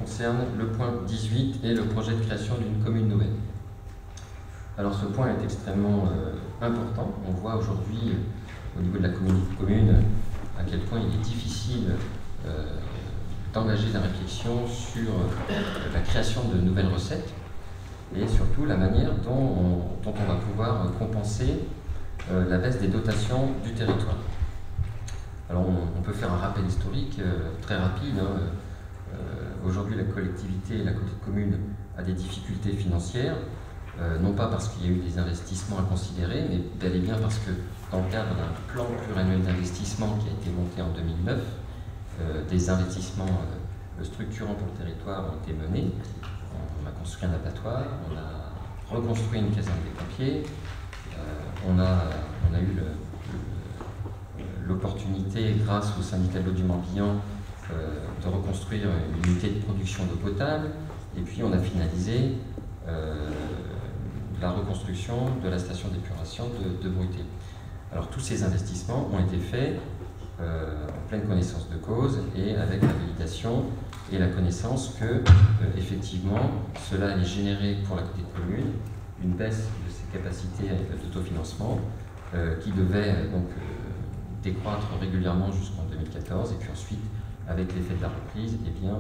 concerne le point 18 et le projet de création d'une commune nouvelle. Alors ce point est extrêmement important. On voit aujourd'hui au niveau de la communauté de communes à quel point il est difficile d'engager la réflexion sur la création de nouvelles recettes et surtout la manière dont on va pouvoir compenser la baisse des dotations du territoire. Alors on peut faire un rappel historique très rapide. Aujourd'hui la collectivité, la communauté de communes a des difficultés financières, non pas parce qu'il y a eu des investissements à considérer, mais bel et bien parce que dans le cadre d'un plan pluriannuel d'investissement qui a été monté en 2009, des investissements structurants pour le territoire ont été menés. On a construit un abattoir, on a reconstruit une caserne des pompiers, on a eu l'opportunité, grâce au syndicat de l'eau du Morbihan, de reconstruire une unité de production d'eau potable, et puis on a finalisé la reconstruction de la station d'épuration de Bruité. Alors tous ces investissements ont été faits en pleine connaissance de cause et avec la validation et la connaissance que, effectivement, cela allait générer pour la communauté de communes une baisse de ses capacités d'autofinancement qui devait donc décroître régulièrement jusqu'en 2014, et puis ensuite, avec l'effet de la reprise, eh bien,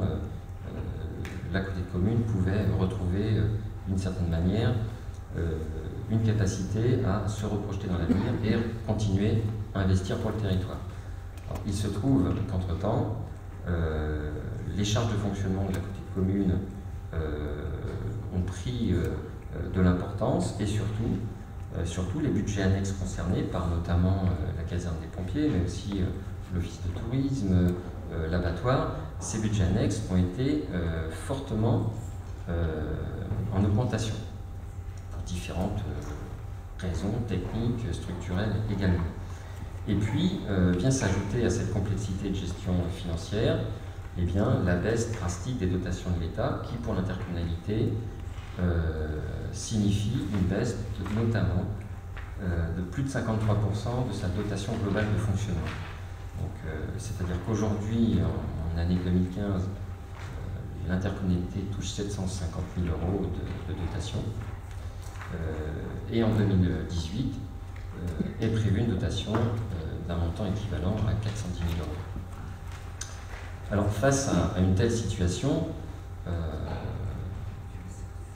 la communauté de communes pouvait retrouver d'une certaine manière une capacité à se reprojeter dans l'avenir et continuer à investir pour le territoire. Alors, il se trouve qu'entre-temps, les charges de fonctionnement de la communauté de communes ont pris de l'importance, et surtout les budgets annexes concernés par notamment la caserne des pompiers, mais aussi l'office de tourisme, l'abattoir. Ces budgets annexes ont été fortement en augmentation pour différentes raisons techniques, structurelles également. Et puis vient s'ajouter à cette complexité de gestion financière eh bien, la baisse drastique des dotations de l'État qui, pour l'intercommunalité, signifie une baisse notamment de plus de 53% de sa dotation globale de fonctionnement. C'est-à-dire qu'aujourd'hui, en année 2015, l'intercommunalité touche 750 000 € de dotation, et en 2018 est prévue une dotation d'un montant équivalent à 410 000 €. Alors face à une telle situation,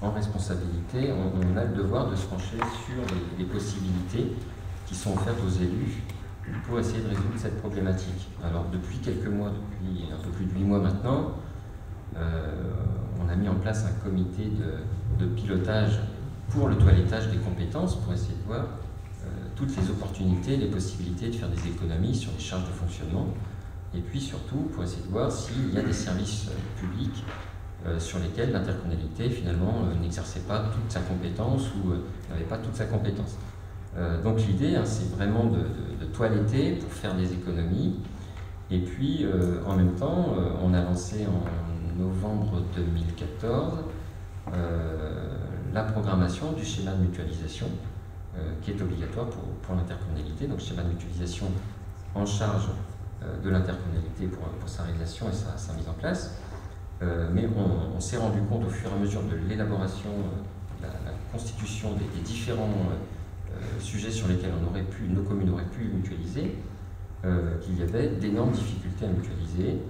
en responsabilité, on a le devoir de se pencher sur les possibilités qui sont offertes aux élus pour essayer de résoudre cette problématique. Alors depuis quelques mois, depuis un peu plus de 8 mois maintenant, on a mis en place un comité de pilotage pour le toilettage des compétences, pour essayer de voir toutes les opportunités, les possibilités de faire des économies sur les charges de fonctionnement, et puis surtout pour essayer de voir s'il y a des services publics sur lesquels l'intercommunalité finalement n'exerçait pas toute sa compétence ou n'avait pas toute sa compétence. Donc l'idée, c'est vraiment de toiletter pour faire des économies, et puis en même temps, on a lancé en novembre 2014 la programmation du schéma de mutualisation qui est obligatoire pour l'intercommunalité, donc schéma de mutualisation en charge de l'intercommunalité pour sa réalisation et sa mise en place. Mais on s'est rendu compte au fur et à mesure de l'élaboration, la constitution des différents sujets sur lesquels nos communes auraient pu mutualiser, qu'il y avait d'énormes difficultés à mutualiser,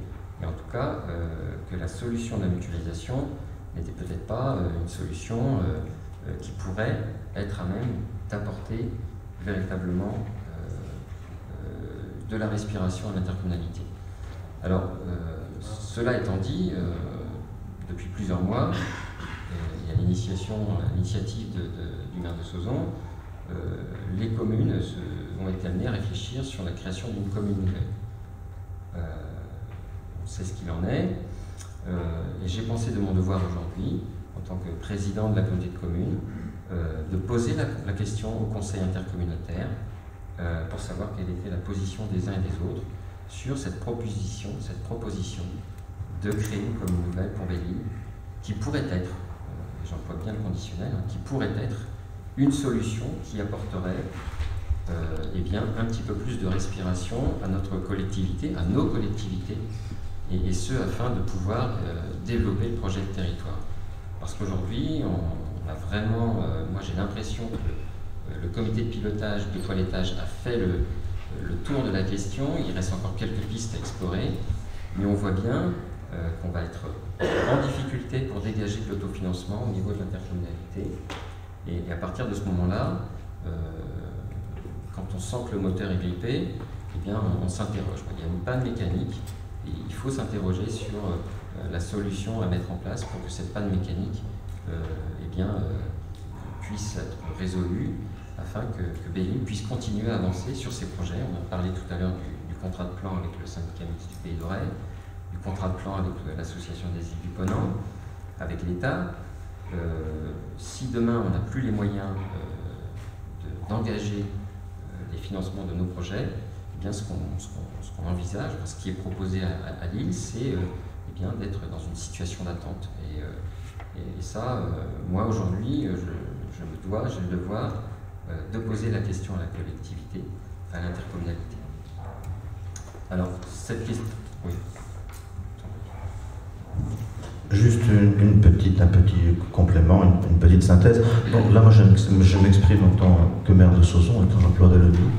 et en tout cas que la solution de la mutualisation n'était peut-être pas une solution qui pourrait être à même d'apporter véritablement de la respiration à l'intercommunalité. Alors, cela étant dit, depuis plusieurs mois, il y a l'initiative du maire de Sauzon, les communes ont été amenées à réfléchir sur la création d'une commune nouvelle. On sait ce qu'il en est, et j'ai pensé de mon devoir aujourd'hui, en tant que président de la communauté de communes, de poser la question au conseil intercommunautaire pour savoir quelle était la position des uns et des autres sur cette proposition de créer une commune nouvelle pour Belle-Île, qui pourrait être, j'emploie bien le conditionnel, qui pourrait être une solution qui apporterait eh bien, un petit peu plus de respiration à notre collectivité, à nos collectivités, et ce afin de pouvoir développer le projet de territoire. Parce qu'aujourd'hui, on a vraiment, moi j'ai l'impression que le comité de pilotage du toilettage a fait le tour de la question. Il reste encore quelques pistes à explorer, mais on voit bien qu'on va être en difficulté pour dégager de l'autofinancement au niveau de l'intercommunalité. Et à partir de ce moment-là, quand on sent que le moteur est grippé, eh bien on s'interroge. Il y a une panne mécanique et il faut s'interroger sur la solution à mettre en place pour que cette panne mécanique eh bien, puisse être résolue afin que BELIM puisse continuer à avancer sur ses projets. On a parlé tout à l'heure du contrat de plan avec le syndicat mixte du Pays d'Auray, du contrat de plan avec l'association des îles du Ponant, avec l'État. Si demain on n'a plus les moyens d'engager les financements de nos projets, eh bien ce qu'on envisage, ce qui est proposé à Lille, c'est eh bien d'être dans une situation d'attente. Et ça, moi aujourd'hui, j'ai le devoir de poser la question à la collectivité, à l'intercommunalité. Alors, cette question... Oui. Juste un petit complément, une petite synthèse. Donc là, moi, je m'exprime en tant que maire de Sauzon, et quand j'emploierai le nous,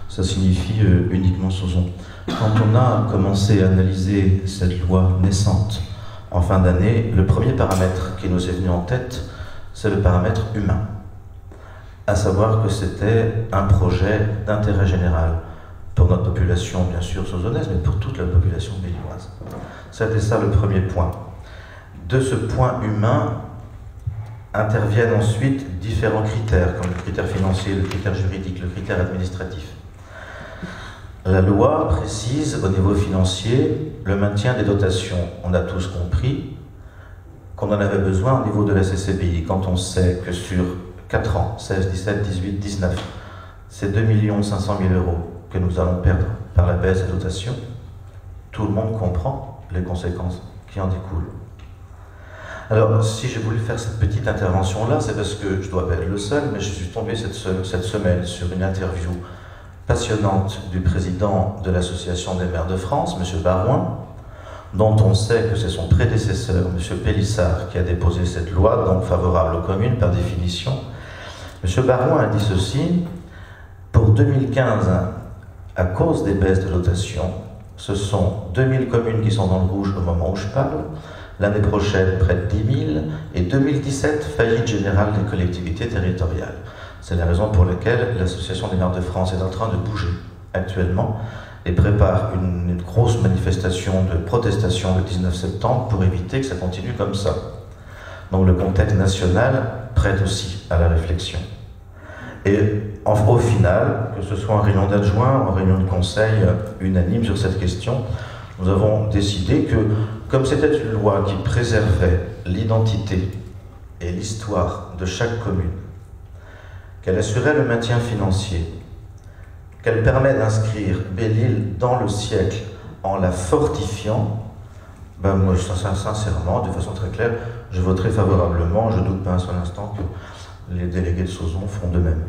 ça signifie uniquement Sauzon. Quand on a commencé à analyser cette loi naissante en fin d'année, le premier paramètre qui nous est venu en tête, c'est le paramètre humain. À savoir que c'était un projet d'intérêt général pour notre population, bien sûr, sauzonnaise, mais pour toute la population béninoise. C'était ça le premier point. De ce point humain interviennent ensuite différents critères, comme le critère financier, le critère juridique, le critère administratif. La loi précise au niveau financier le maintien des dotations. On a tous compris qu'on en avait besoin au niveau de la CCBI. Quand on sait que sur 4 ans, 16, 17, 18, 19, c'est 2 500 000 € que nous allons perdre par la baisse des dotations, tout le monde comprend les conséquences qui en découlent. Alors, si j'ai voulu faire cette petite intervention-là, c'est parce que je ne dois pas être le seul, mais je suis tombé cette semaine sur une interview passionnante du président de l'Association des maires de France, M. Barouin, dont on sait que c'est son prédécesseur, M. Pélissard, qui a déposé cette loi, donc favorable aux communes par définition. M. Barouin a dit ceci: pour 2015, à cause des baisses de dotation, ce sont 2000 communes qui sont dans le rouge au moment où je parle, l'année prochaine près de 10 000, et 2017, faillite générale des collectivités territoriales. C'est la raison pour laquelle l'Association des maires de France est en train de bouger actuellement et prépare une grosse manifestation de protestation le 19 septembre pour éviter que ça continue comme ça. Donc le contexte national prête aussi à la réflexion. Et au final, que ce soit en réunion d'adjoints, en réunion de conseil unanime sur cette question, nous avons décidé que, comme c'était une loi qui préservait l'identité et l'histoire de chaque commune, qu'elle assurait le maintien financier, qu'elle permet d'inscrire Belle-Île dans le siècle en la fortifiant, ben moi, sincèrement, de façon très claire, je voterai favorablement. Je ne doute pas un seul instant que les délégués de Sauzon feront de même.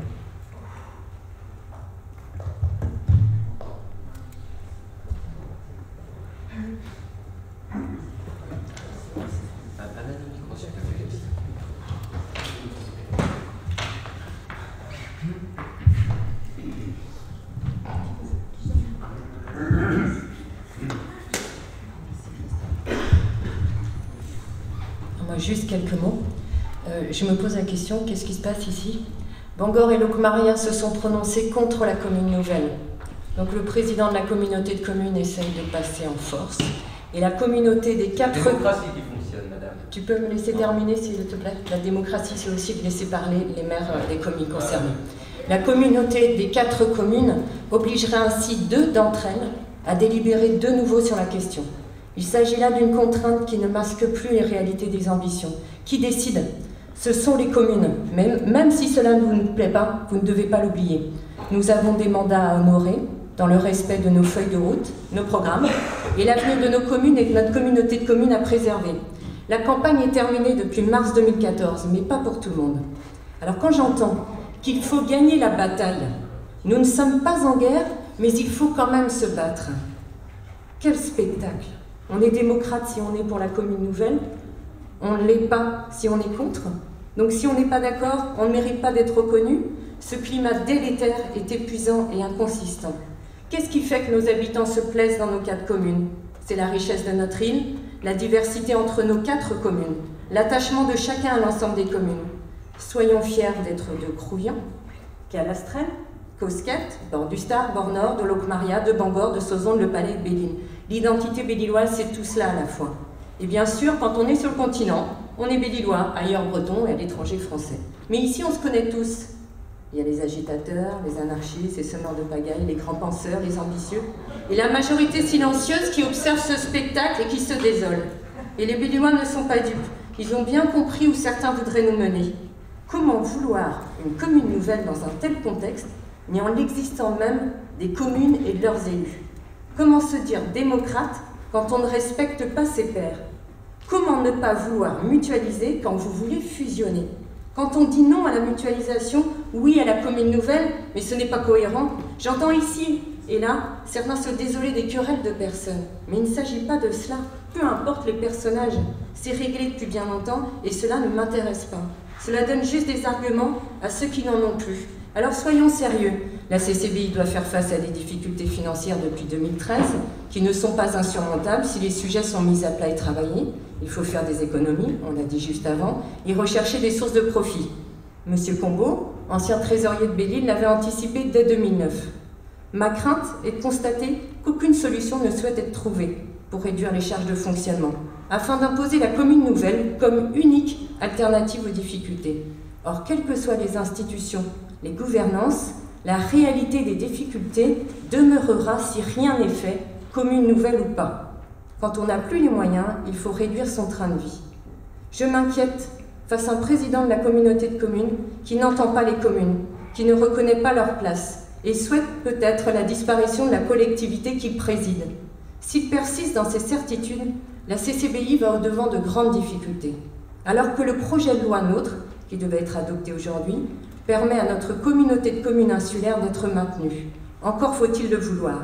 Juste quelques mots. Je me pose la question, qu'est-ce qui se passe ici? Bangor et Locmaria se sont prononcés contre la commune nouvelle. Donc le président de la communauté de communes essaye de passer en force. Et la communauté des 4... démocratie qui fonctionne, madame. Tu peux me laisser terminer, s'il te plaît? La démocratie, c'est aussi de laisser parler les maires des communes concernées. La communauté des 4 communes obligerait ainsi 2 d'entre elles à délibérer de nouveau sur la question. Il s'agit là d'une contrainte qui ne masque plus les réalités des ambitions. Qui décide? Ce sont les communes. Même si cela ne vous plaît pas, vous ne devez pas l'oublier. Nous avons des mandats à honorer, dans le respect de nos feuilles de route, nos programmes, et l'avenir de nos communes et de notre communauté de communes à préserver. La campagne est terminée depuis mars 2014, mais pas pour tout le monde. Alors quand j'entends qu'il faut gagner la bataille, nous ne sommes pas en guerre, mais il faut quand même se battre. Quel spectacle! On est démocrate si on est pour la commune nouvelle, on ne l'est pas si on est contre. Donc si on n'est pas d'accord, on ne mérite pas d'être reconnu. Ce climat délétère est épuisant et inconsistant. Qu'est-ce qui fait que nos habitants se plaisent dans nos 4 communes? C'est la richesse de notre île, la diversité entre nos 4 communes, l'attachement de chacun à l'ensemble des communes. Soyons fiers d'être de Crouillon, Calastrel, Cosquette, Bord-du-Star, Bord-Nord, de Locmaria, de Bangor, de Sauzon, de Le Palais, de Belle-Île. L'identité belliloise, c'est tout cela à la fois. Et bien sûr, quand on est sur le continent, on est bellilois, ailleurs breton et à l'étranger français. Mais ici, on se connaît tous. Il y a les agitateurs, les anarchistes, les semeurs de pagaille, les grands penseurs, les ambitieux, et la majorité silencieuse qui observe ce spectacle et qui se désole. Et les Bellilois ne sont pas dupes. Ils ont bien compris où certains voudraient nous mener. Comment vouloir une commune nouvelle dans un tel contexte, ni en l'existant même des communes et de leurs élus? Comment se dire démocrate quand on ne respecte pas ses pairs? Comment ne pas vouloir mutualiser quand vous voulez fusionner? Quand on dit non à la mutualisation, oui à la commune nouvelle, mais ce n'est pas cohérent. J'entends ici et là certains se désoler des querelles de personnes. Mais il ne s'agit pas de cela. Peu importe les personnages, c'est réglé depuis bien longtemps et cela ne m'intéresse pas. Cela donne juste des arguments à ceux qui n'en ont plus. Alors soyons sérieux. La CCBI doit faire face à des difficultés financières depuis 2013 qui ne sont pas insurmontables si les sujets sont mis à plat et travaillés. Il faut faire des économies, on l'a dit juste avant, et rechercher des sources de profit. Monsieur Combeau, ancien trésorier de Belle-Île, l'avait anticipé dès 2009. Ma crainte est de constater qu'aucune solution ne souhaite être trouvée pour réduire les charges de fonctionnement, afin d'imposer la commune nouvelle comme unique alternative aux difficultés. Or, quelles que soient les institutions, les gouvernances, la réalité des difficultés demeurera si rien n'est fait, commune nouvelle ou pas. Quand on n'a plus les moyens, il faut réduire son train de vie. Je m'inquiète face à un président de la communauté de communes qui n'entend pas les communes, qui ne reconnaît pas leur place et souhaite peut-être la disparition de la collectivité qu'il préside. S'il persiste dans ses certitudes, la CCBI va au-devant de grandes difficultés. Alors que le projet de loi NOTRe, qui devait être adopté aujourd'hui, permet à notre communauté de communes insulaires d'être maintenue. Encore faut-il le vouloir.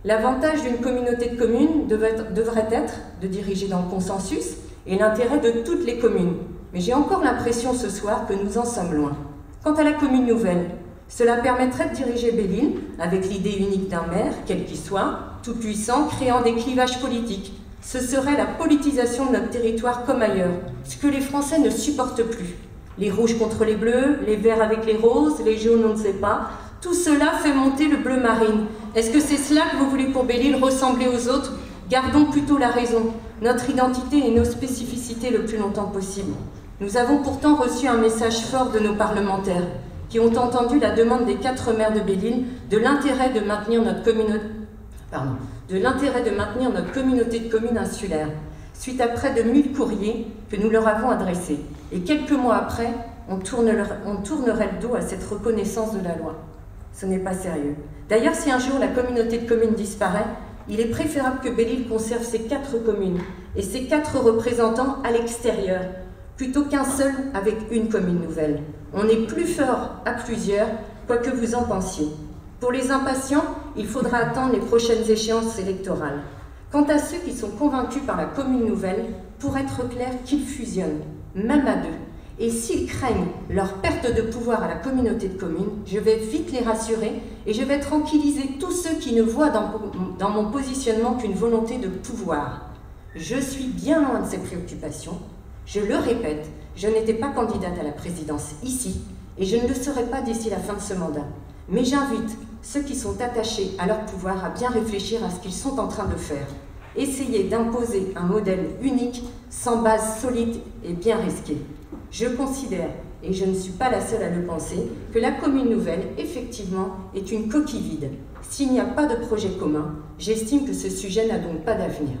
L'avantage d'une communauté de communes devrait être de diriger dans le consensus et l'intérêt de toutes les communes. Mais j'ai encore l'impression ce soir que nous en sommes loin. Quant à la commune nouvelle, cela permettrait de diriger Belle-Île avec l'idée unique d'un maire, quel qu'il soit, tout puissant, créant des clivages politiques. Ce serait la politisation de notre territoire comme ailleurs, ce que les Français ne supportent plus. Les rouges contre les bleus, les verts avec les roses, les jaunes on ne sait pas. Tout cela fait monter le bleu marine. Est-ce que c'est cela que vous voulez pour Belle-Île, ressembler aux autres? Gardons plutôt la raison, notre identité et nos spécificités le plus longtemps possible. Nous avons pourtant reçu un message fort de nos parlementaires qui ont entendu la demande des 4 maires de Belle-Île de l'intérêt de maintenir notre communauté de communes insulaires, suite à près de 1000 courriers que nous leur avons adressés. Et quelques mois après, on tournerait le dos à cette reconnaissance de la loi. Ce n'est pas sérieux. D'ailleurs, si un jour la communauté de communes disparaît, il est préférable que Belle-Île conserve ses 4 communes et ses 4 représentants à l'extérieur, plutôt qu'un seul avec une commune nouvelle. On est plus fort à plusieurs, quoi que vous en pensiez. Pour les impatients, il faudra attendre les prochaines échéances électorales. Quant à ceux qui sont convaincus par la commune nouvelle, pour être clair, qu'ils fusionnent, même à 2. Et s'ils craignent leur perte de pouvoir à la communauté de communes, je vais vite les rassurer et je vais tranquilliser tous ceux qui ne voient dans mon positionnement qu'une volonté de pouvoir. Je suis bien loin de ces préoccupations. Je le répète, je n'étais pas candidate à la présidence ici et je ne le serai pas d'ici la fin de ce mandat. Mais j'invite ceux qui sont attachés à leur pouvoir à bien réfléchir à ce qu'ils sont en train de faire. Essayer d'imposer un modèle unique, sans base solide et bien risqué. Je considère, et je ne suis pas la seule à le penser, que la commune nouvelle, effectivement, est une coquille vide. S'il n'y a pas de projet commun, j'estime que ce sujet n'a donc pas d'avenir.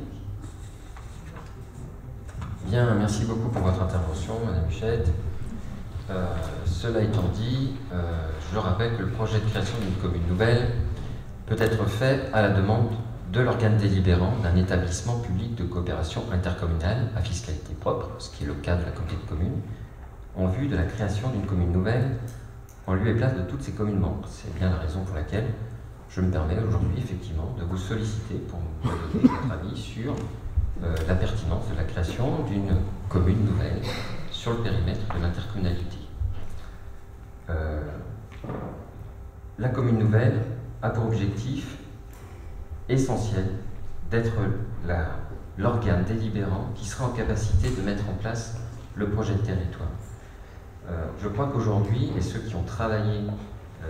Bien, merci beaucoup pour votre intervention, Madame Huchette. Cela étant dit, je rappelle que le projet de création d'une commune nouvelle peut être fait à la demande de l'organe délibérant d'un établissement public de coopération intercommunale à fiscalité propre, ce qui est le cas de la communauté de communes, en vue de la création d'une commune nouvelle en lieu et place de toutes ces communes membres. C'est bien la raison pour laquelle je me permets aujourd'hui effectivement de vous solliciter pour me donner votre avis sur la pertinence de la création d'une commune nouvelle sur le périmètre de l'intercommunalité. La commune nouvelle a pour objectif essentiel d'être l'organe délibérant qui sera en capacité de mettre en place le projet de territoire. Je crois qu'aujourd'hui, et ceux qui ont travaillé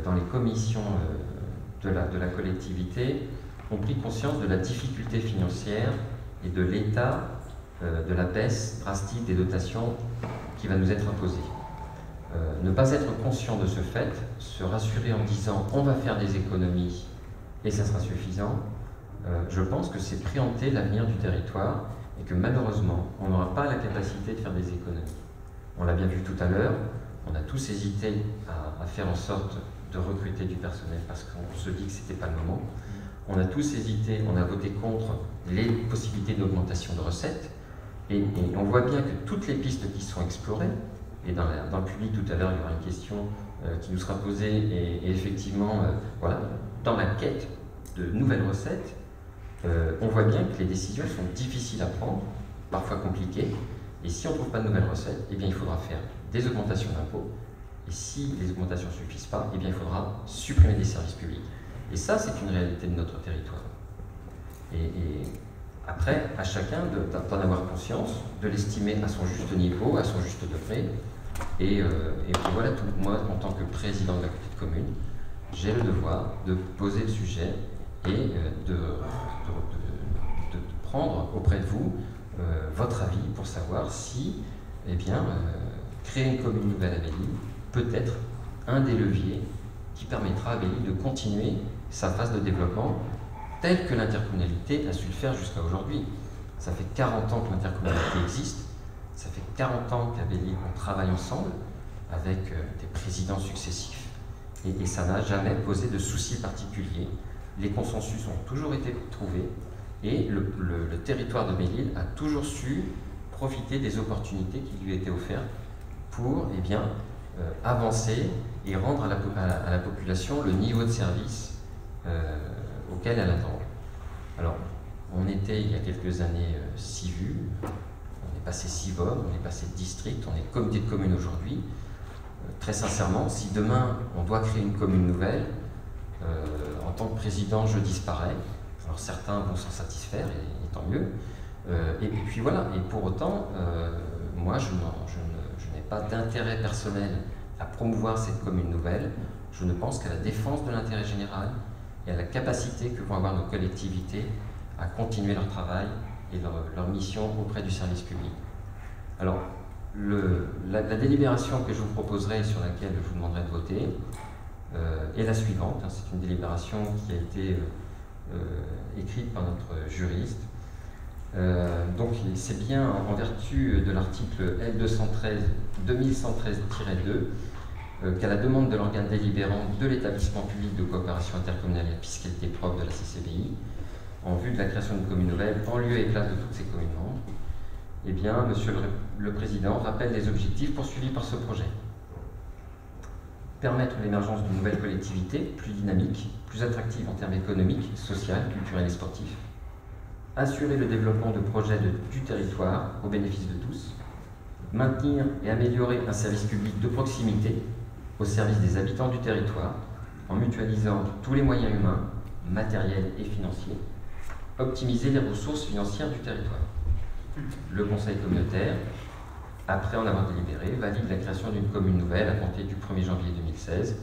dans les commissions de la collectivité ont pris conscience de la difficulté financière et de l'état de la baisse drastique des dotations qui va nous être imposée. Ne pas être conscient de ce fait, se rassurer en disant on va faire des économies et ça sera suffisant, je pense que c'est préempter l'avenir du territoire et que malheureusement on n'aura pas la capacité de faire des économies. On l'a bien vu tout à l'heure, on a tous hésité à faire en sorte de recruter du personnel parce qu'on se dit que ce n'était pas le moment. On a tous hésité, on a voté contre les possibilités d'augmentation de recettes et on voit bien que toutes les pistes qui sont explorées, et dans le public tout à l'heure il y aura une question qui nous sera posée et effectivement, voilà, dans la quête de nouvelles recettes, on voit bien que les décisions sont difficiles à prendre, parfois compliquées, et si on ne trouve pas de nouvelles recettes, eh bien il faudra faire des augmentations d'impôts, et si les augmentations ne suffisent pas, eh bien il faudra supprimer des services publics. Et ça, c'est une réalité de notre territoire. Et après, à chacun d'en avoir conscience, de l'estimer à son juste niveau, à son juste degré. Et voilà, moi, en tant que président de la petite commune, j'ai le devoir de poser le sujet et de prendre auprès de vous votre avis pour savoir si, eh bien, créer une commune nouvelle à Belle-Île peut être un des leviers qui permettra à Belle-Île de continuer sa phase de développement telle que l'intercommunalité a su le faire jusqu'à aujourd'hui. Ça fait 40 ans que l'intercommunalité existe, ça fait 40 ans qu'à Belle-Île on travaille ensemble avec des présidents successifs et ça n'a jamais posé de soucis particuliers. Les consensus ont toujours été trouvés et le territoire de Belle-Île a toujours su profiter des opportunités qui lui étaient offertes pour avancer et rendre à la population le niveau de service auquel elle attend. Alors, on était il y a quelques années 6 vues, on est passé 6 VOM, on est passé district, on est comité de commune aujourd'hui. Très sincèrement, si demain on doit créer une commune nouvelle, en tant que président, je disparais. Alors certains vont s'en satisfaire, et tant mieux. Et puis voilà, et pour autant, moi je n'ai pas d'intérêt personnel à promouvoir cette commune nouvelle. Je ne pense qu'à la défense de l'intérêt général et à la capacité que vont avoir nos collectivités à continuer leur travail et leur mission auprès du service public. Alors, la délibération que je vous proposerai, sur laquelle je vous demanderai de voter, est la suivante. C'est une délibération qui a été écrite par notre juriste. Donc c'est bien en vertu de l'article L213-2113-2 qu'à la demande de l'organe délibérant de l'établissement public de coopération intercommunale et à fiscalité propre de la CCBI, en vue de la création d'une commune nouvelle, en lieu et place de toutes ses communes membres, eh bien, Monsieur le Président rappelle les objectifs poursuivis par ce projet. Permettre l'émergence d'une nouvelle collectivité plus dynamique, plus attractive en termes économiques, sociaux, culturels et sportifs. Assurer le développement de projets du territoire au bénéfice de tous. Maintenir et améliorer un service public de proximité au service des habitants du territoire en mutualisant tous les moyens humains, matériels et financiers. Optimiser les ressources financières du territoire. Le conseil communautaire, après en avoir délibéré, valide la création d'une commune nouvelle à compter du 1er janvier 2016,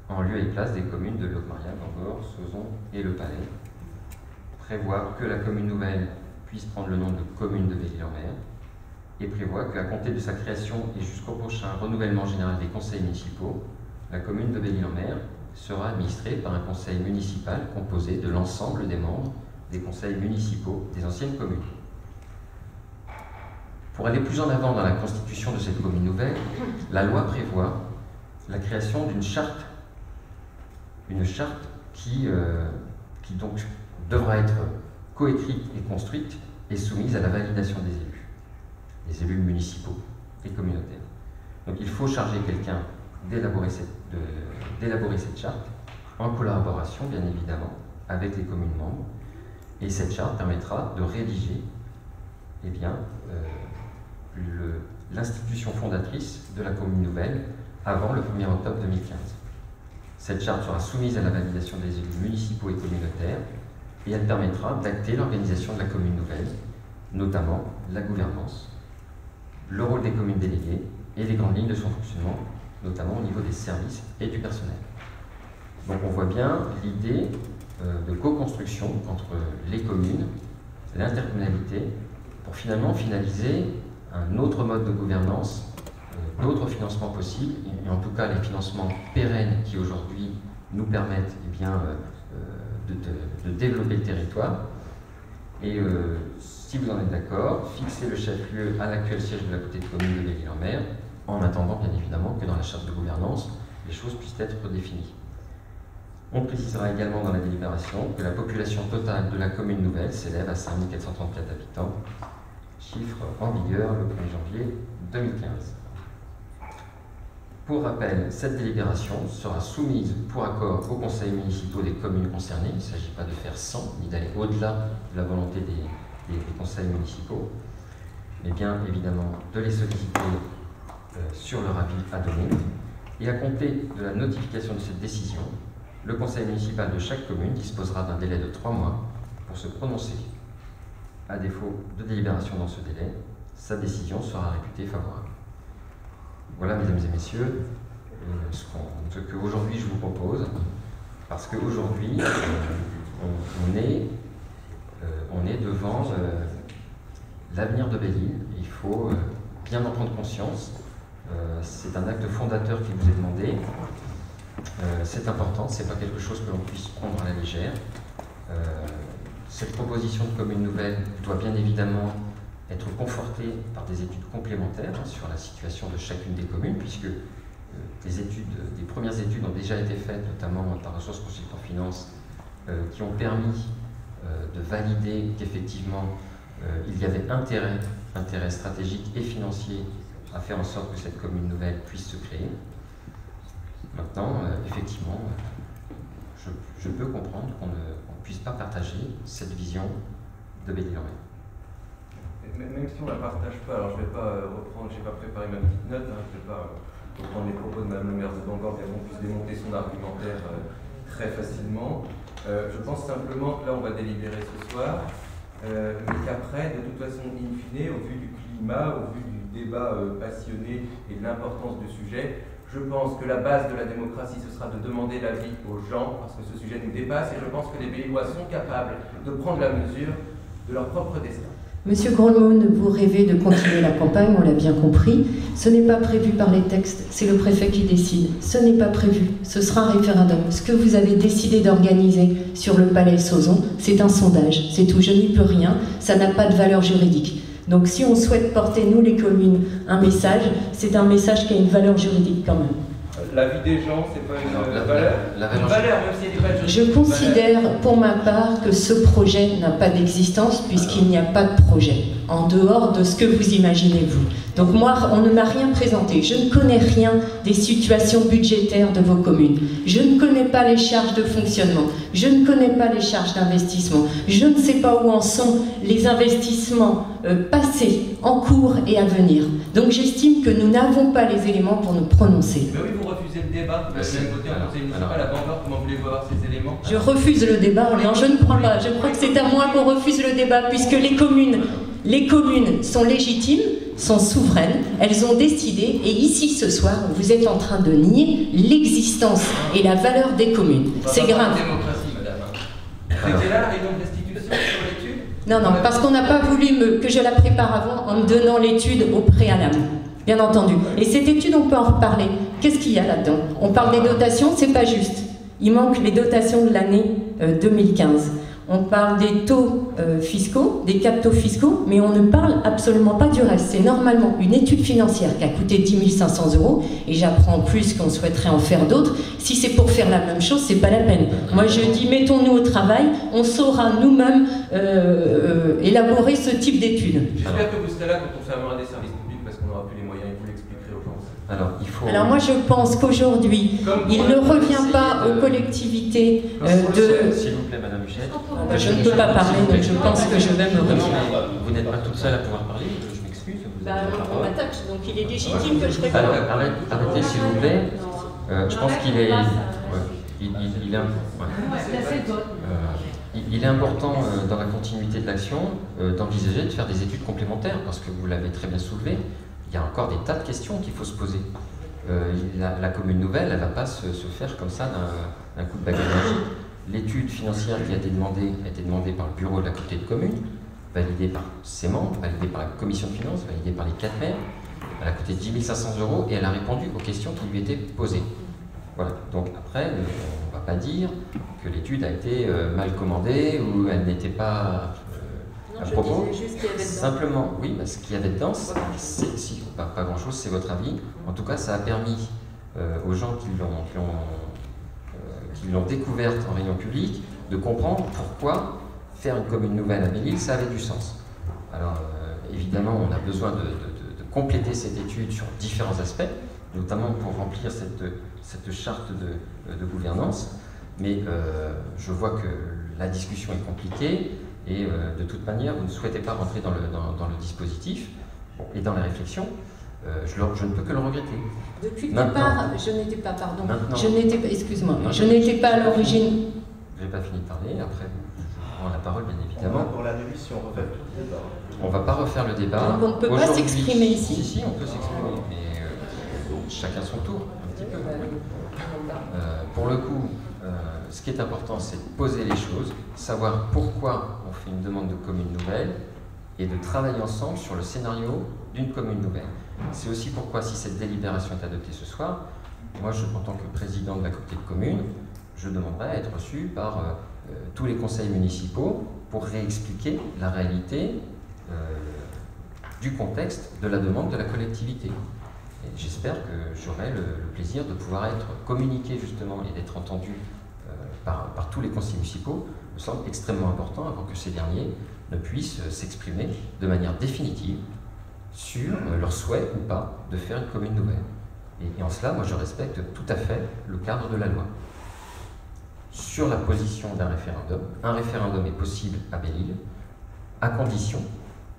en lieu et place des communes de Locmaria, Bangor, Sauzon et Le Palais. Prévoit que la commune nouvelle puisse prendre le nom de commune de Belle-Île-en-Mer et prévoit qu'à compter de sa création et jusqu'au prochain renouvellement général des conseils municipaux, la commune de Belle-Île-en-Mer sera administrée par un conseil municipal composé de l'ensemble des membres des conseils municipaux des anciennes communes. Pour aller plus en avant dans la constitution de cette commune nouvelle, la loi prévoit la création d'une charte. Une charte qui donc devra être coécrite et construite et soumise à la validation des élus municipaux et communautaires. Donc il faut charger quelqu'un d'élaborer cette charte en collaboration, bien évidemment, avec les communes membres. Et cette charte permettra de rédiger eh bien, l'institution fondatrice de la commune nouvelle avant le 1er octobre 2015. Cette charte sera soumise à la validation des élus municipaux et communautaires et elle permettra d'acter l'organisation de la commune nouvelle, notamment la gouvernance, le rôle des communes déléguées et les grandes lignes de son fonctionnement, notamment au niveau des services et du personnel. Donc on voit bien l'idée de co-construction entre les communes, l'intercommunalité, pour finalement finaliser un autre mode de gouvernance, d'autres financements possibles, et en tout cas les financements pérennes qui aujourd'hui nous permettent eh bien, de développer le territoire. Et si vous en êtes d'accord, fixer le chef-lieu à l'actuel siège de la communauté de communes de Belle-Île-en-Mer, en attendant bien évidemment que dans la charte de gouvernance, les choses puissent être redéfinies. On précisera également dans la délibération que la population totale de la commune nouvelle s'élève à 5 434 habitants, chiffre en vigueur le 1er janvier 2015. Pour rappel, cette délibération sera soumise pour accord aux conseils municipaux des communes concernées. Il ne s'agit pas de faire 100, ni d'aller au-delà de la volonté des conseils municipaux, mais bien évidemment de les solliciter sur leur avis à donner. Et à compter de la notification de cette décision, le conseil municipal de chaque commune disposera d'un délai de 3 mois pour se prononcer. À défaut de délibération dans ce délai, sa décision sera réputée favorable. Voilà, mesdames et messieurs, ce qu'aujourd'hui je vous propose, parce qu'aujourd'hui, on est devant l'avenir de Belle-Île. Il faut bien en prendre conscience. C'est un acte fondateur qui vous est demandé. C'est important, ce n'est pas quelque chose que l'on puisse prendre à la légère. Cette proposition de commune nouvelle doit bien évidemment être confortée par des études complémentaires sur la situation de chacune des communes, puisque des premières études ont déjà été faites, notamment par Ressources Consultants Finance, qui ont permis de valider qu'effectivement il y avait intérêt stratégique et financier à faire en sorte que cette commune nouvelle puisse se créer. Maintenant, effectivement, je peux comprendre qu'on ne puisse pas partager cette vision de Belle-Île-en-Mer. Même si on ne la partage pas, alors je ne vais pas reprendre, je n'ai pas préparé ma petite note, je ne vais pas reprendre les propos de Mme le maire de Bangor, bien qu'on puisse démonter son argumentaire très facilement. Je pense simplement que là on va délibérer ce soir, mais qu'après, de toute façon, in fine, au vu du climat, au vu du débat passionné et de l'importance du sujet, je pense que la base de la démocratie, ce sera de demander l'avis aux gens, parce que ce sujet nous dépasse, et je pense que les Bellois sont capables de prendre la mesure de leur propre destin. Monsieur Grandmont, vous rêvez de continuer la campagne, on l'a bien compris. Ce n'est pas prévu par les textes, c'est le préfet qui décide. Ce n'est pas prévu, ce sera un référendum. Ce que vous avez décidé d'organiser sur le palais Sauzon, c'est un sondage, c'est tout, je n'y peux rien, ça n'a pas de valeur juridique. Donc si on souhaite porter, nous les communes, un message, c'est un message qui a une valeur juridique quand même. L'avis des gens, c'est pas une valeur. Une valeur, même si elle n'est pas juridique. Je considère pour ma part que ce projet n'a pas d'existence puisqu'il n'y a pas de projet, en dehors de ce que vous imaginez vous. Donc moi, on ne m'a rien présenté. Je ne connais rien des situations budgétaires de vos communes. Je ne connais pas les charges de fonctionnement. Je ne connais pas les charges d'investissement. Je ne sais pas où en sont les investissements passés, en cours et à venir. Donc j'estime que nous n'avons pas les éléments pour nous prononcer. Mais oui, vous refusez le débat. Vous avez voté en conseil municipal à Bangor. Comment voulez-vous avoir ces éléments? Je refuse le débat. Non, je ne crois pas. Je crois que c'est à moi qu'on refuse le débat puisque les communes sont légitimes, sont souveraines, elles ont décidé, et ici ce soir, vous êtes en train de nier l'existence et la valeur des communes. C'est grave. Démocratie, madame. C'était là la réunion de restitution sur l'étude? Non, parce qu'on n'a pas voulu que je la prépare avant en me donnant l'étude au préalable, bien entendu. Et cette étude, on peut en reparler. Qu'est-ce qu'il y a là-dedans? On parle des dotations, c'est pas juste. Il manque les dotations de l'année 2015. On parle des taux fiscaux, des cap taux fiscaux, mais on ne parle absolument pas du reste. C'est normalement une étude financière qui a coûté 10 500 €, et j'apprends plus qu'on souhaiterait en faire d'autres. Si c'est pour faire la même chose, c'est pas la peine. Moi je dis, mettons-nous au travail, on saura nous-mêmes élaborer ce type d'études. J'espère que vous serez là quand on fermera des services publics parce qu'on n'aura plus les moyens, et vous l'expliquerez aux gens. Alors moi je pense qu'aujourd'hui, il ne revient pas aux collectivités S'il vous plaît, Madame Huchette. Je ne peux pas parler, donc je pense que je vais me retirer. Vous n'êtes pas toute seule à pouvoir parler, je m'excuse. On m'attaque, donc il est légitime que je réponde. Alors, arrêtez s'il vous plaît. Je pense qu'il est... Il est important, dans la continuité de l'action, d'envisager de faire des études complémentaires, parce que vous l'avez très bien soulevé, il y a encore des tas de questions qu'il faut se poser. La commune nouvelle, elle ne va pas se faire comme ça d'un coup de baguette magique. L'étude financière qui a été demandée par le bureau de la communauté de communes, validée par ses membres, validée par la commission de finances, validée par les 4 maires, elle a coûté 10 500 € et elle a répondu aux questions qui lui étaient posées. Voilà. Donc après, on ne va pas dire que l'étude a été mal commandée ou elle n'était pas à propos. Juste qu'il y avait dedans. Simplement, oui, ce qu'il y avait dedans, pas grand-chose, c'est votre avis. En tout cas, ça a permis aux gens qui l'ont découverte en réunion publique de comprendre pourquoi faire une commune nouvelle à Belle-Île, ça avait du sens. Alors, évidemment, on a besoin de compléter cette étude sur différents aspects, notamment pour remplir cette charte de gouvernance, mais je vois que la discussion est compliquée et de toute manière, vous ne souhaitez pas rentrer dans le dispositif et dans les réflexions. Je ne peux que le regretter. Depuis le départ, je n'étais pas, pardon, excuse-moi, je n'étais pas à l'origine. Je n'ai pas fini de parler, après je prends la parole bien évidemment. Pour la démission, on refait tout le débat. On ne va pas refaire le débat. Donc on ne peut pas s'exprimer ici. Si, on peut s'exprimer, mais chacun son tour, un petit peu. Pour le coup, ce qui est important, c'est de poser les choses, savoir pourquoi on fait une demande de commune nouvelle et de travailler ensemble sur le scénario d'une commune nouvelle. C'est aussi pourquoi, si cette délibération est adoptée ce soir, moi, en tant que président de la communauté de communes, je demanderai à être reçu par tous les conseils municipaux pour réexpliquer la réalité du contexte de la demande de la collectivité. Et j'espère que j'aurai le plaisir de pouvoir être communiqué justement et d'être entendu par tous les conseils municipaux. Me semble extrêmement important avant que ces derniers ne puissent s'exprimer de manière définitive sur leur souhait ou pas de faire une commune nouvelle. Et en cela, moi je respecte tout à fait le cadre de la loi. Sur la position d'un référendum, un référendum est possible à Belle-Île à condition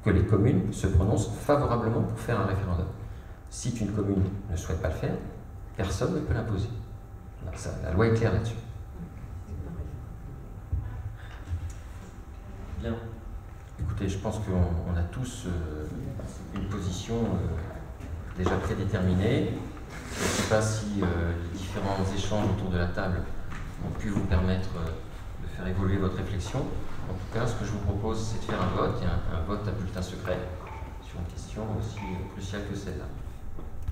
que les communes se prononcent favorablement pour faire un référendum. Si une commune ne souhaite pas le faire, personne ne peut l'imposer. La loi est claire là-dessus. Bien. Écoutez, je pense qu'on a tous une position déjà prédéterminée. Je ne sais pas si les différents échanges autour de la table ont pu vous permettre de faire évoluer votre réflexion. En tout cas, ce que je vous propose, c'est de faire un vote, et un vote à bulletin secret, sur une question aussi cruciale que celle-là.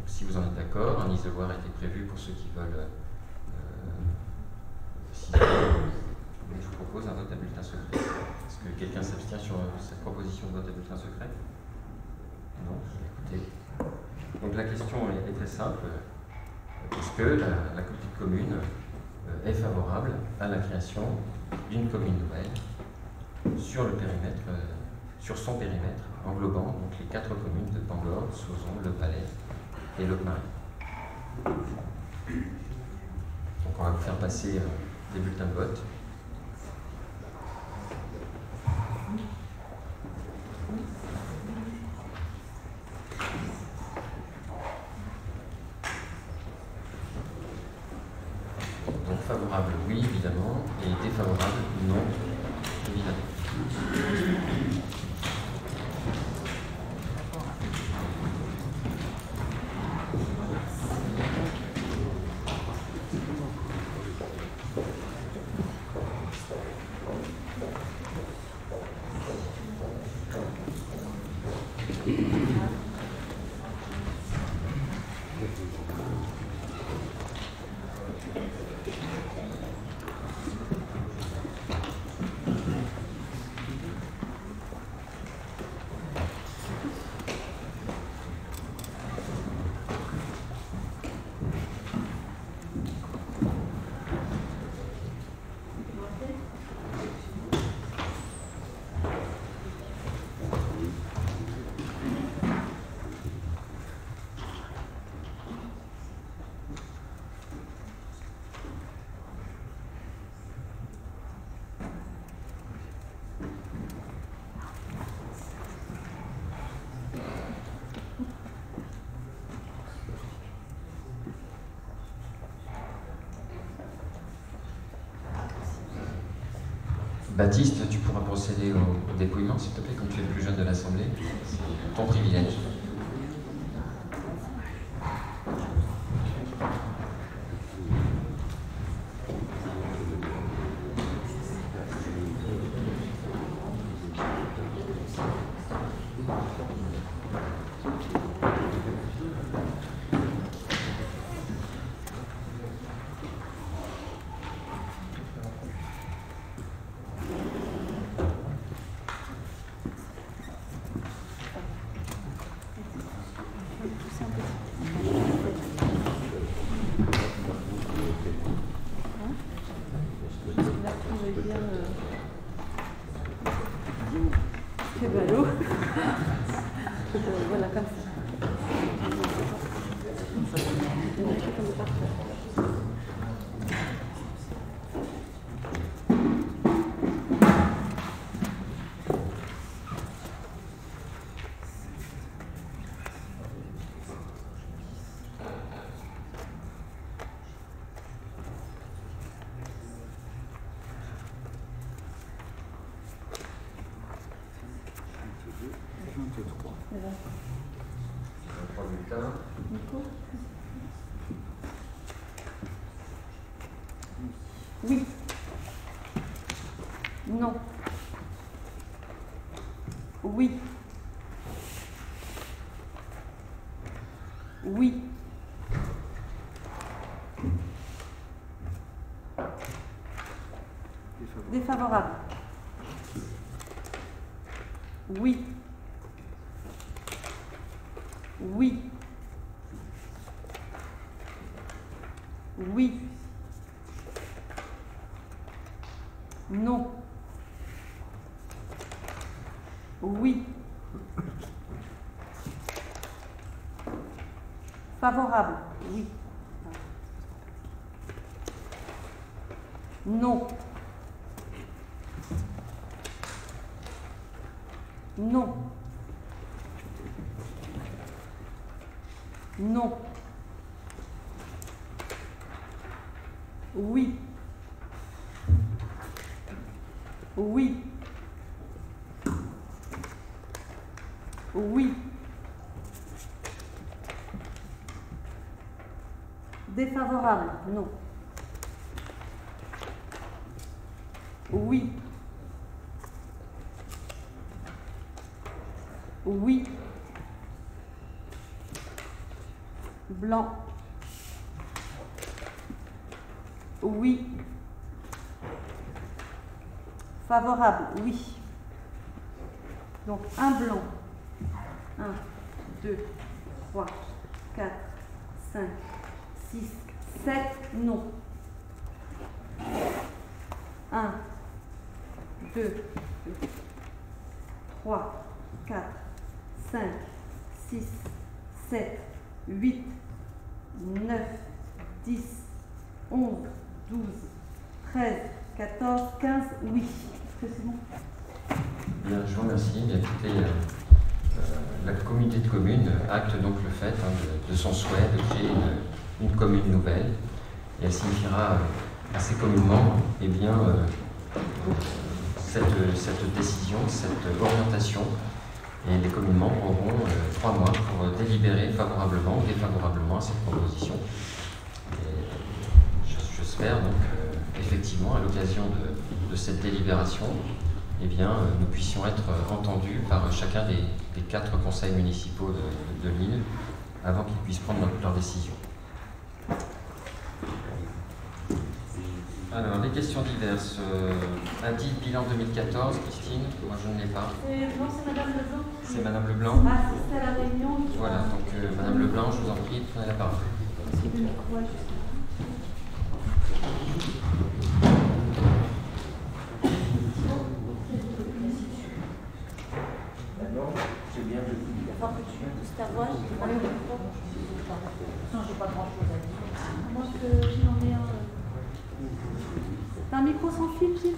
Si vous en êtes d'accord, un isoloir a été prévu pour ceux qui veulent. Je vous propose un vote à bulletin secret. Est-ce que quelqu'un s'abstient sur cette proposition de vote à bulletin secret? Non. Écoutez. Donc la question est très simple. Est-ce que la communauté de communes est favorable à la création d'une commune nouvelle sur le périmètre, sur son périmètre, englobant donc les 4 communes de Pangorn, Sauzon, Le Palais et Locmaria. Donc on va vous faire passer des bulletins de vote. Donc favorable, oui, évidemment, et défavorable, non, évidemment. Baptiste, tu pourras procéder au dépouillement, s'il te plaît, comme tu es le plus jeune de l'Assemblée. C'est ton privilège. Voilà, comme ça. Oui. Non. Oui. Oui. Défavorable. Oui. Oui. Oui. Non. Oui. Favorable. Oui. Non. Non. Non. Oui. Oui. Oui. Défavorable. Non. Oui. Oui. Blanc. Oui. Favorable. Oui. Donc un blanc. 1, 2, 3, 4, 5, 6, 7, non. 1, 2, 3, 4, 5, 6, 7, 8, 9, 10, 11, 12, 13, 14, 15, oui. Est-ce que c'est bon? Bien, je vous remercie. Bien, écoutez, la communauté de communes acte donc le fait de son souhait de créer une commune nouvelle, et elle signifiera à ses communes membres cette décision, cette orientation, et les communes membres auront 3 mois pour délibérer favorablement ou défavorablement à cette proposition. Et j'espère donc effectivement à l'occasion de cette délibération, eh bien, nous puissions être entendus par chacun des 4 conseils municipaux de l'île avant qu'ils puissent prendre leur décision. Alors, les questions diverses. Audit bilan 2014, Christine, moi je ne l'ai pas. Non, c'est Madame Leblanc. C'est Madame Leblanc. Ah, c'est à la réunion. Voilà, donc Madame Leblanc, je vous en prie, prenez la parole. C'est bien de tout. Il va falloir que tu pousses ta voix. Non, j'ai pas grand chose à dire. Moi, j'en ai un. T'as un micro sans fil, Gilles?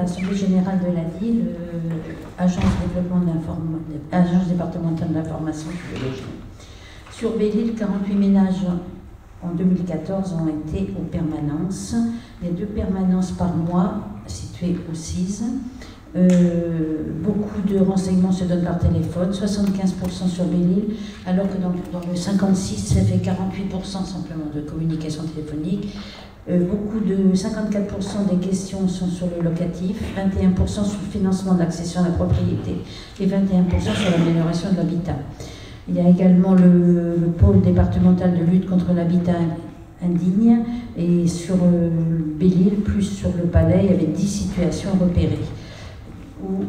l'Assemblée générale de la ville, agence départementale d'information sur le logement. Sur Belle-Île, 48 ménages en 2014 ont été aux permanences. Il y a 2 permanences par mois situées au CISE. Beaucoup de renseignements se donnent par téléphone, 75% sur Belle-Île, alors que dans le 56, ça fait 48% simplement de communication téléphonique. 54% des questions sont sur le locatif, 21% sur le financement de l'accession à la propriété et 21% sur l'amélioration de l'habitat. Il y a également le pôle départemental de lutte contre l'habitat indigne, et sur Belle-Île, plus sur le Palais, il y avait 10 situations repérées, où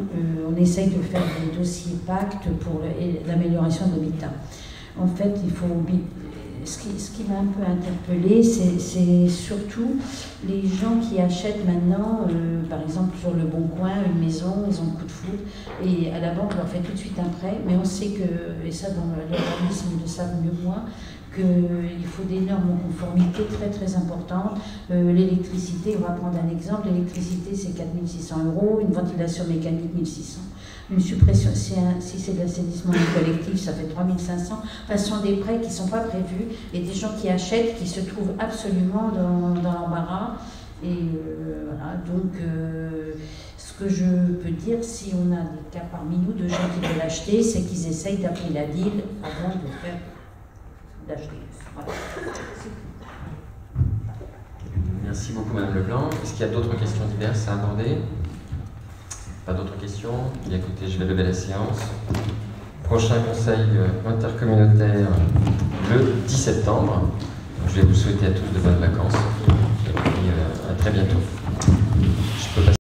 on essaye de faire des dossiers pactes pour l'amélioration de l'habitat. En fait, ce qui m'a un peu interpellée, c'est surtout les gens qui achètent maintenant, par exemple sur le Bon Coin, une maison, ils ont un coup de foudre, et à la banque on leur fait tout de suite un prêt, mais on sait que, et ça dans l'organisme le savent mieux que moi, qu'il faut des normes en conformité très très importantes. L'électricité, on va prendre un exemple, l'électricité c'est 4 600 €, une ventilation mécanique 1 600 €. Une suppression, si c'est de l'assainissement collectif, ça fait 3 500. Enfin, ce sont des prêts qui ne sont pas prévus et des gens qui achètent, qui se trouvent absolument dans l'embarras. Et voilà, donc ce que je peux dire, si on a des cas parmi nous de gens qui veulent acheter, c'est qu'ils essayent d'appeler la ville avant d'acheter. Voilà. Merci beaucoup Madame Leblanc. Est-ce qu'il y a d'autres questions diverses à aborder? Pas d'autres questions? Bien écoutez, je vais lever la séance. Prochain conseil intercommunautaire le 10 septembre. Je vais vous souhaiter à tous de bonnes vacances et puis à très bientôt. Je peux passer